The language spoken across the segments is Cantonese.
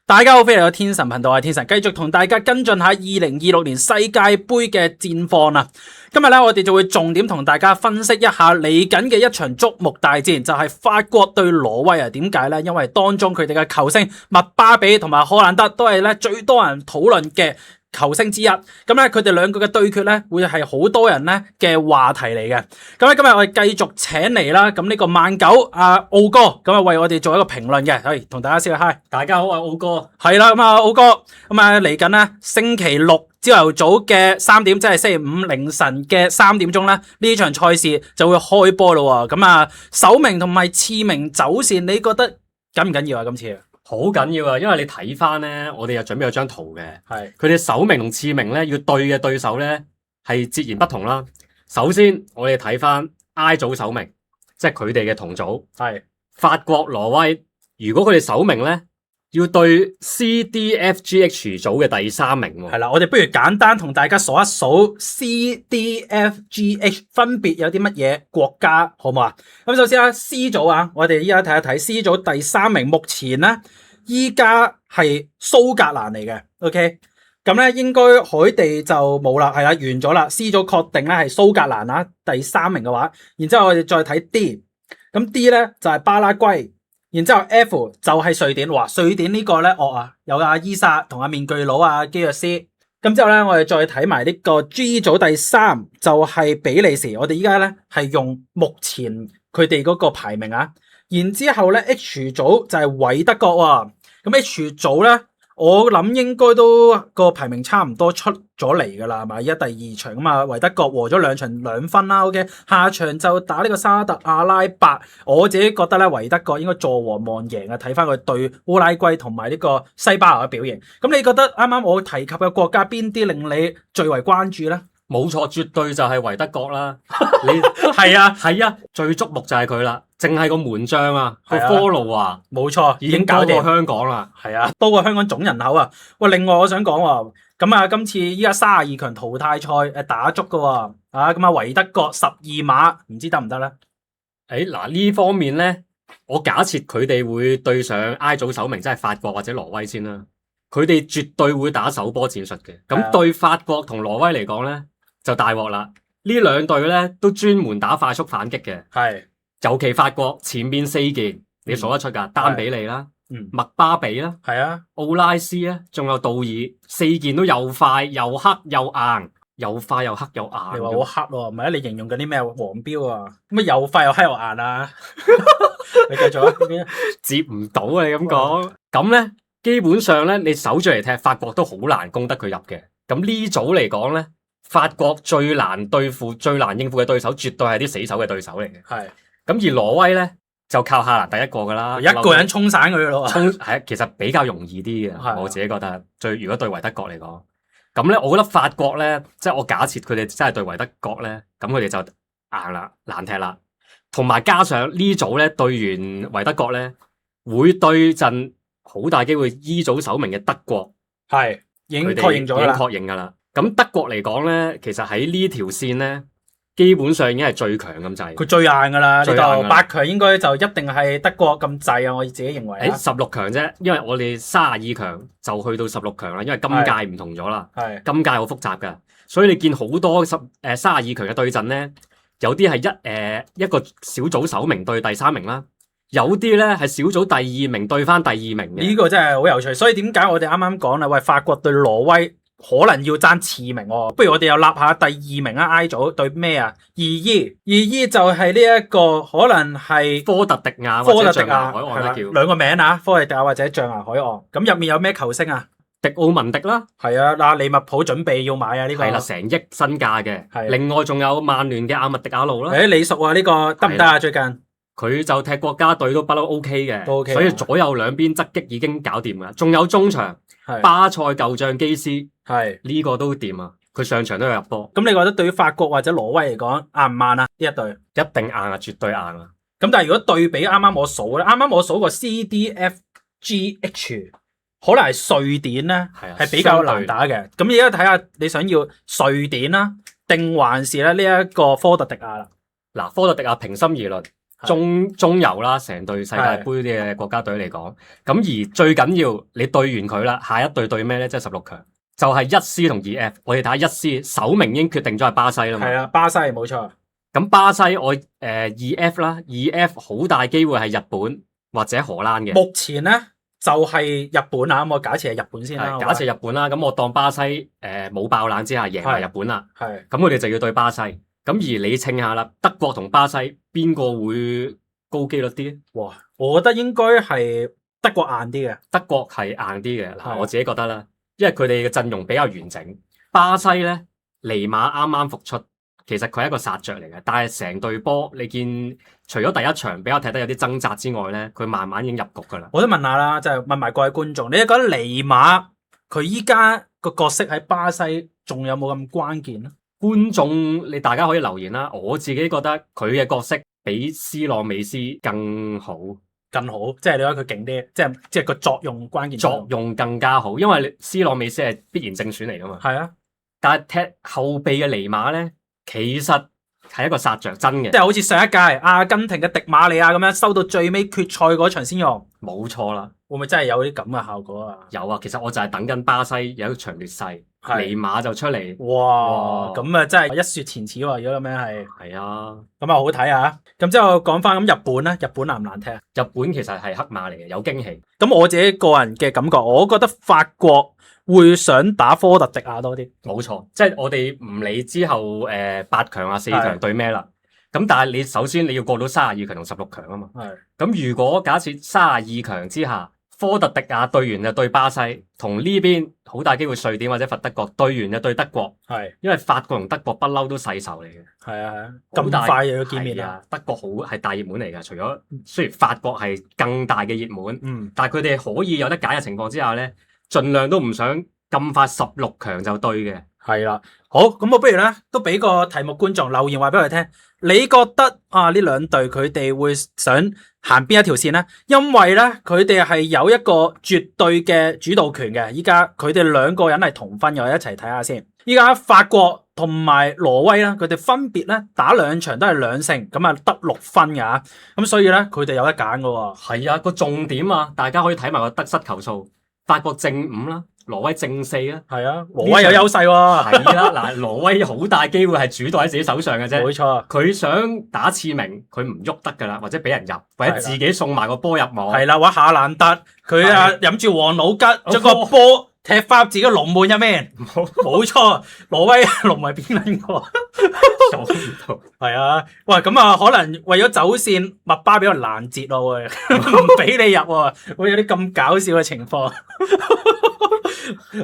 大家好，歡迎嚟到天神頻道，我係天神，繼續同大家跟進下2026年世界盃嘅戰況啦。今日咧，我哋就會重點同大家分析一下嚟緊嘅一場矚目大戰，就係法國對挪威啊。點解呢？因為當中佢哋嘅球星麥巴比同埋荷蘭德都係咧最多人討論嘅球星之一，咁咧佢哋兩個嘅對決咧會係好多人咧嘅話題嚟嘅。咁咧今日我哋繼續請嚟啦，咁呢個曼九奧哥，咁啊為我哋做一個評論嘅，係同大家 say 個 hi。大家好，我係奧哥。係啦，咁啊奧哥，咁啊嚟緊咧星期六朝頭早嘅3點，即係星期五凌晨嘅3點鐘咧，呢場賽事就會開波咯。咁啊首名同埋次名走線，你覺得緊唔緊要啊？今次？好緊要啊，因為你睇翻咧，我哋又準備咗張圖嘅，係佢哋首名同次名咧要對嘅對手咧係截然不同啦。首先我哋睇翻 I 組首名，即係佢哋嘅同組，係法國、挪威。如果佢哋首名咧要對 C、D、F、G、H 組嘅第三名喎。係啦，我哋不如簡單同大家數一數 C、D、F、G、H 分別有啲乜嘢國家，好唔好啊？咁首先啦 ，C 組啊，我哋依家睇一睇 C 組第三名，目前咧依家係蘇格蘭嚟嘅 ，OK， 咁咧應該海地就冇啦，係啦，完咗啦。C 組確定咧係蘇格蘭啊，第三名嘅話，然之後我哋再睇 D， 咁 D 咧就係巴拉圭。然之後 F 就係瑞典，哇！瑞典呢個咧惡啊，有阿伊薩同阿面具佬啊基約斯。咁之後咧，我哋再睇埋呢個 G 組第三就係比利時。我哋依家咧係用目前佢哋嗰個排名啊。然之後咧 H 組就係韋德國喎。咁 H 組咧，我諗應該都個排名差唔多出咗嚟噶啦，係嘛？依家第二場啊嘛，韋德國和咗兩場2分啦。OK， 下場就打呢個沙特阿拉伯。我自己覺得咧，韋德國應該坐和望贏啊！睇翻佢對烏拉圭同埋呢個西班牙嘅表現。咁你覺得啱啱我提及嘅國家邊啲令你最為關注咧？冇錯，絕對就係維德國啦。你係啊，係啊，最矚目就係佢啦。淨係個門將啊，個科路啊，冇錯，已經搞過香港啦。係啊，多過香港總人口啊。喂，另外我想講喎，咁啊，今次依家32強淘汰賽打足噶喎，啊咁啊，維德國12碼，唔知得唔得咧？嗱呢方面咧，我假設佢哋會對上 I 組首名，即係法國或者挪威先啦。佢哋絕對會打首波戰術嘅。咁對法國同挪威嚟講咧，就大鑊啦。呢兩隊咧都專門打快速反擊嘅。係。尤其法國前面4件你數得出㗎，丹比利啦，麥巴比啦，係啊，奧拉斯啦，仲有杜爾，4件都又快又黑又硬，又快又黑又硬。你話好黑喎，唔係啊？你形容緊啲咩黃標啊？咁啊又快又黑又硬啊？你繼續啊，呢邊接唔到啊！你咁講，咁咧基本上咧，你守住嚟踢，法國都好難攻得佢入嘅。咁呢組嚟講咧，法國最難對付、最難應付嘅對手，絕對係啲死守嘅對手嚟嘅。係。咁而挪威咧就靠夏蘭特一個噶啦，一個人衝散佢咯。係其實比較容易啲嘅，我自己覺得。如果對維德國嚟講，咁咧，我覺得法國咧，即係我假設佢哋真係對維德國咧，咁佢哋就硬啦，難踢啦。同埋加上呢組咧對完維德國咧，會對陣好大機會 E 組首名嘅德國，係已經確認咗啦，已經確認噶啦。咁德國嚟講咧，其實喺呢條線咧。基本上已經係最強咁滯，佢最硬噶啦，呢度8強應該就一定係德國咁滯啊！我自己認為。16強啫，因為我哋32強就去到16強啦，因為今屆唔同咗啦，今屆好複雜噶，所以你見好多32強嘅對陣咧，有啲係一個小組首名對第三名啦，有啲咧係小組第2名對翻第2名嘅。呢個真係好有趣，所以點解我哋啱啱講啦？喂，法國對挪威。可能要爭次名喎，不如我哋又立下第2名啊 I 組對咩啊？2E 就係呢一個可能係科特迪亞或者象牙海岸啦，叫兩個名啊，科特迪亞或者象牙海岸。咁入面有咩球星啊？迪奧文迪啦，係啊，嗱利物浦準備要買啊呢個，係啦，成億身價嘅。另外仲有曼聯嘅阿麥迪亞路啦。你熟啊呢個得唔得啊？最近佢就踢國家隊都不嬲 OK 嘅，所以左右兩邊側擊已經搞掂啦。仲有中場巴塞舊將基斯。係呢個都掂啊！佢上場都有入波。咁你覺得對於法國或者挪威嚟講硬唔硬啊？呢一隊一定硬啊，絕對硬啊！咁但係如果對比啱啱我數咧，啱啱我數過 C、D、F、G、H， 可能係瑞典咧係比較難打嘅。咁而家睇下你想要瑞典啦，定還是咧呢一個科特迪亞啦？嗱，科特迪亞平心而論，中游啦，成隊世界盃嘅國家隊嚟講，咁而最緊要你對完佢啦，下一隊對咩咧？即係16強，就係一 C 同二 F。我哋睇下一 C 首名已經決定咗係巴西啦嘛。係啊，巴西冇錯。咁巴西我二 F 啦，二 F 好大機會係日本或者荷蘭嘅。目前咧就係日本啊，咁我假設係日本先啦。假設日本啦，咁我當巴西冇爆冷之下贏埋日本啦。係。咁我哋就要對巴西。咁而你稱下啦，德國同巴西邊個會高機率啲？哇，我覺得應該係德國硬啲嘅。德國係硬啲嘅，嗱我自己覺得啦，因為佢哋嘅陣容比較完整。巴西咧，尼馬啱啱復出，其實佢係一個殺着嚟嘅，但係成隊波你見，除咗第一場比較踢得有啲掙扎之外咧，佢慢慢已經入局噶啦。我都問下啦，就係問埋各位觀眾，你覺得尼馬佢依家個角色喺巴西仲有冇咁關鍵咧？觀眾你大家可以留言啦，我自己覺得佢嘅角色比斯朗美斯更好，即係你覺得佢勁啲，即係個作用關鍵作用更加好，因為斯朗美斯係必然正選嚟噶嘛。係啊，但係踢後備嘅尼馬咧，其實係一個殺着真嘅，即係好似上一屆阿根廷嘅迪馬利亞咁樣，收到最尾決賽嗰場先用，冇錯啦。會唔會真係有啲咁嘅效果啊？有啊，其實我就係等緊巴西有一場劣勢，尼馬就出嚟。哇，咁啊真係一雪前恥喎！如果咁樣係啊，咁啊好睇啊！咁之後講翻咁日本咧，日本難唔難踢啊？日本其實係黑馬嚟嘅，有驚喜。咁我自己個人嘅感覺，我覺得法國會想打科特迪瓦多啲。冇錯，即係我哋唔理之後8強啊4強對咩啦。咁但係你首先你要過到32強同16強啊嘛。咁如果假設32強之下，科特迪瓦對完就對巴西，同呢邊好大機會瑞典或者佛德國對完就對德國。因為法國同德國不嬲都世仇嚟嘅。係啊，咁快又要見面啊！德國好係大熱門嚟㗎，除咗雖然法國係更大嘅熱門，但係佢哋可以有得揀嘅情況之下咧，盡量都唔想咁快16強就對嘅。係啦，好，咁我不如咧都俾個題目觀眾留言話俾佢聽，你覺得啊呢兩隊佢哋會想行邊一條線咧？因為咧佢哋係有一個絕對嘅主導權嘅，依家佢哋兩個人係同分嘅，我一齊睇下先。依家法國同埋挪威啦，佢哋分別咧打兩場都係2勝，咁啊得6分㗎，咁所以咧佢哋有得揀㗎喎。係啊，個重點啊，大家可以睇埋個得失球數，法國正5啦。挪威正4啦，係啊，挪威有優勢喎。係啦，嗱，挪威好大機會係主導喺自己手上嘅啫。冇錯，佢想打次名，佢唔喐得噶啦，或者俾人入，或者自己送埋個波入網。係啦，或者夏蘭特佢啊飲住王老吉，將個波踢翻自己龍門入面。冇錯，挪威龍門邊撚個？係啊，喂，咁啊，可能為咗走線，麥巴比較攔截咯，唔俾你入喎，會有啲咁搞笑嘅情況。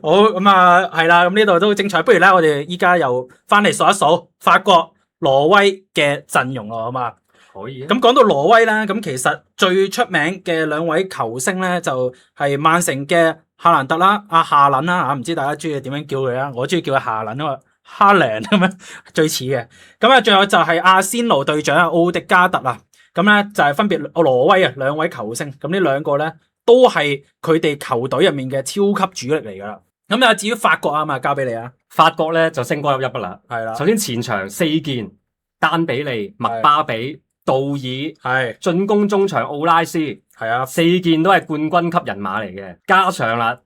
好，咁啊，係啦，咁呢度都好精彩。不如咧，我哋依家又翻嚟數一數法國、挪威嘅陣容咯，好嘛？可以。咁講到挪威啦，咁其實最出名嘅2位球星咧，就係曼城嘅夏蘭特啦，阿夏倫啦，唔知大家中意點樣叫佢啊？我中意叫佢夏倫啊嘛，哈蘭咁樣最似嘅。咁啊，最後就係阿仙奴隊長啊，奧迪加特啊，咁咧就係分別挪威啊2位球星，咁呢兩個咧。都係佢哋球隊入面嘅超級主力嚟噶啦。咁啊，至於法國啊嘛，交俾你啊。法國咧就星光熠熠啦。係啦。首先前場4件，丹比利、麥巴比、杜爾，係進攻中場奧拉斯，係啊，4件都係冠軍級人馬嚟嘅。加上啦，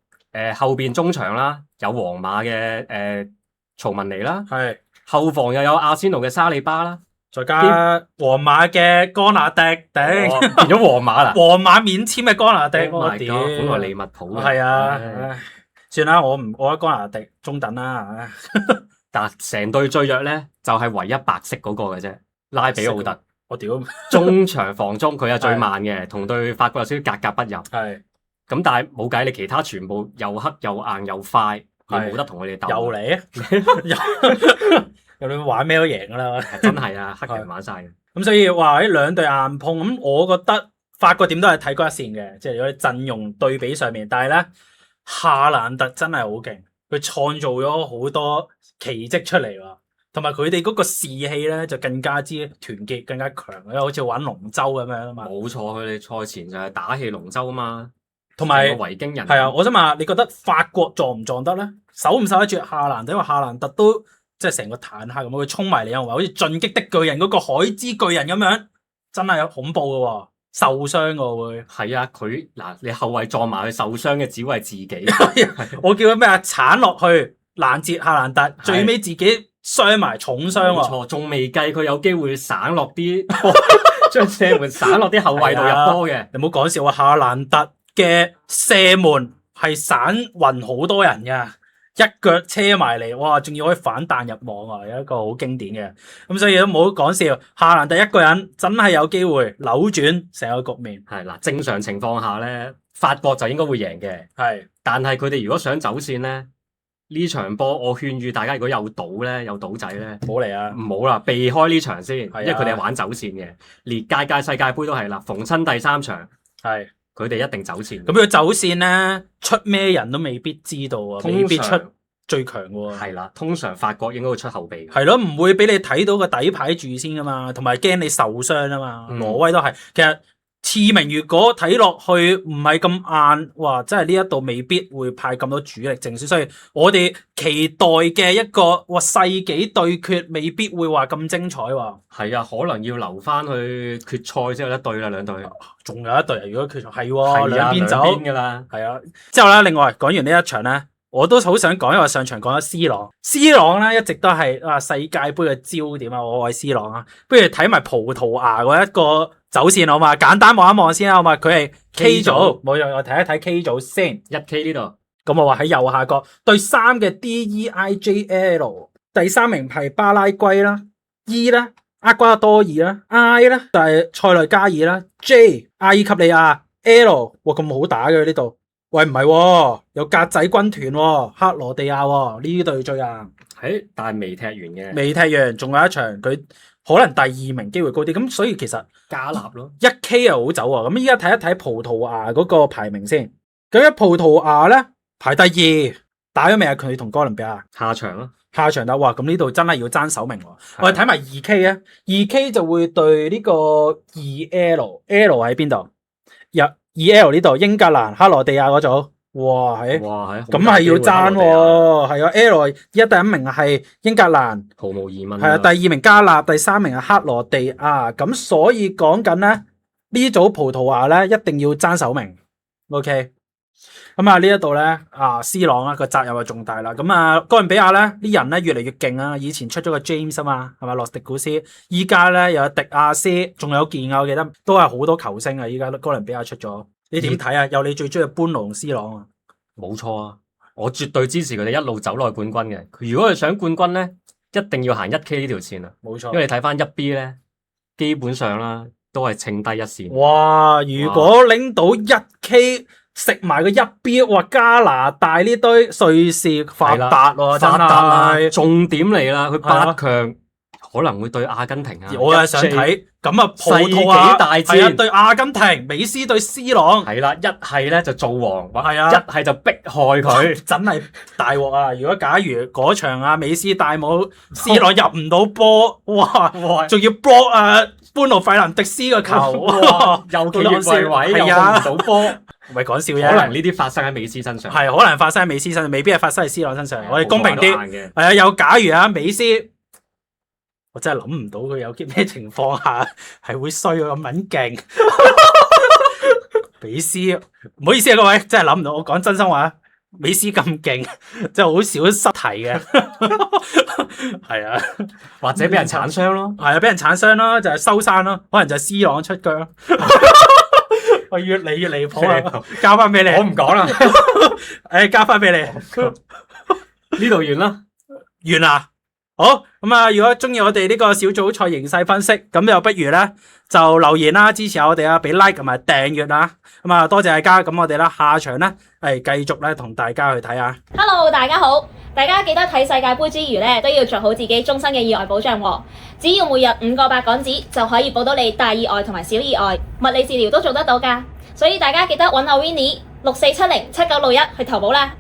後邊中場啦，有皇馬嘅曹文尼啦，係後防又有阿仙奴嘅沙利巴啦。再加皇馬嘅哥拿迪，變咗皇馬啦！皇馬免簽嘅哥拿迪，我屌，本來利物浦嘅。係啊，算啦，我覺得哥拿迪中等啦。但成隊最弱咧，就係唯一白色嗰個嘅啫，拉比奧特。我屌，中場防中佢係最慢嘅，同對法國有少少格格不入。係。咁但係冇計，你其他全部又黑又硬又快，你冇得同佢哋鬥。又嚟，你玩咩都贏噶啦，真係啊，黑人玩晒嘅。咁所以話呢兩隊硬碰，咁我覺得法國點都係睇嗰一線嘅，即係如果陣容對比上面，但係咧夏蘭特真係好勁，佢創造咗好多奇蹟出嚟喎，同埋佢哋嗰個士氣咧就更加之團結，更加強，因為好似玩龍舟咁樣啊嘛。冇錯，佢哋賽前就係打氣龍舟啊嘛，同埋維京人。係啊，我想問下，你覺得法國撞唔撞得咧？守唔守得住夏蘭特？因為夏蘭特都即係成個坦克咁，佢衝埋嚟又話好似進擊的巨人嗰個海之巨人咁樣，真係恐怖嘅喎，受傷嘅會。係啊，佢嗱你後衞撞埋佢受傷嘅只會係自己。我叫佢咩啊？鏟落去攔截夏蘭特，最尾自己傷埋重傷喎。冇錯，仲未計佢有機會省落啲將射門省落啲後衞度入波嘅。你唔好講笑啊！夏蘭特嘅射門係省暈好多人㗎。一腳車埋嚟，哇！仲要可以反彈入網啊，有一個好經典嘅。咁所以都冇講笑，夏蘭特一個人真係有機會扭轉成個局面。係嗱，正常情況下咧，法國就應該會贏嘅。係，但係佢哋如果想走線咧，呢場波我勸喻大家，如果有賭咧，有賭仔咧，唔好嚟啊！唔好啦，避開呢場先，係啊因為佢哋係玩走線嘅，連屆世界盃都係啦，逢親第3場係。佢哋一定走線。咁佢走線咧，出咩人都未必知道啊，未必出最強嘅喎。係啦，通常法國應該會出後備。係咯，唔會俾你睇到個底牌住先噶嘛，同埋驚你受傷啊嘛。挪威都係，其實次名如果睇落去唔係咁硬，哇！真係呢一度未必會派咁多主力正選，所以我哋期待嘅一個世紀對決未必會話咁精彩喎。係啊，可能要留翻去決賽先有一隊啦，兩隊。仲有一隊啊！如果決賽係喎，兩邊走㗎啦。係啊，之後咧，另外講完呢一場咧。我都好想講，因為上場講咗 C 朗，C 朗咧一直都係世界盃嘅焦點啊！我愛 C 朗啊，不如睇埋葡萄牙嗰一個走線好嘛？簡單望一望先啦，好嘛？佢係 K 組，冇用，我睇一睇 K 組先。1K 呢度，咁我話喺右下角對3嘅 DEIJL，第3名係巴拉圭啦 ，E 啦厄瓜多爾啦 ，I 啦就係塞內加爾啦 ，J 阿爾及利亞 ，L 哇咁好打嘅呢度。喂，唔係喎，有格仔軍團喎，克羅地亞喎，呢隊最硬。但係未踢完嘅。未踢完，仲有一場，佢可能第2名機會高啲，咁所以其實加納咯，1K 又好走喎。咁依家睇一睇葡萄牙嗰個排名先。咁一葡萄牙咧排第2，打咗未啊？佢同哥倫比亞下場咯，下場啦。哇，咁呢度真係要爭首名喎。我哋睇埋 2K 啊，2K 就會對呢個 2L，L 喺邊度？2L 呢度英格蘭克羅地亞嗰組，哇咁係要爭喎，係啊 L 依家第1名係英格蘭，毫無疑問，係啊，第2名加納，第3名係克羅地亞，咁所以講緊咧呢組葡萄牙咧一定要爭首名 ，OK， 咁啊呢一度咧C 朗啊個責任就重大啦，咁啊哥倫比亞咧啲人咧越嚟越勁啊，以前出咗個 James 啊嘛，係咪洛迪古斯，依家咧又有迪亞斯，仲有健啊，我記得都係好多球星啊，依家哥倫比亞出咗。你點睇啊？有你最中意班奴同 C 朗啊？冇錯啊！我絕對支持佢哋一路走落去冠軍嘅。如果佢想冠軍咧，一定要行1K 呢條線啊！冇錯，因為你睇翻1B 咧，基本上啦都係稱低一線。哇！如果拎到1K 食埋個1B，哇！加拿大呢堆瑞士發達喎，真係重點嚟啦！佢8強可能會對阿根廷啊！我係想睇。咁葡萄牙大戰對阿根廷，美斯對 C 朗，係啦，一係咧就做王，係啊，一係就逼害佢，真係大鑊啊！如果假如嗰場美斯戴帽 C 朗入唔到波，哇，仲要 block 班奴費蘭迪斯個球，又企越位，又控唔到波，唔係講笑啫。可能呢啲發生喺美斯身上，係可能發生喺美斯身上，未必係發生喺 C 朗身上。我哋公平啲，係啊，有假如美斯。我真係諗唔到佢有啲咩情況下係會衰咁撚勁，美斯唔好意思啊各位，真係諗唔到。我講真心話，美斯咁勁，真係好少失題嘅，係啊，或者俾人鏟傷咯，係啊，俾人鏟傷咯，就係收山咯，可能就係 C 朗出腳。我越嚟越離譜啊！交翻俾你，我唔講啦，交翻俾你，呢度完啦，完啦。好咁啊！如果中意我哋呢個小組賽形勢分析，咁又不如咧就留言啦，支持下我哋啊，俾 like 同埋訂閱啦。咁啊，多謝大家。咁我哋啦，下場咧繼續咧同大家去睇下。Hello， 大家好！大家記得睇世界盃之餘咧，都要做好自己終身嘅意外保障喎。只要每日5個8港紙就可以保到你大意外同埋小意外，物理治療都做得到㗎。所以大家記得揾我 Winnie 64707961去投保啦。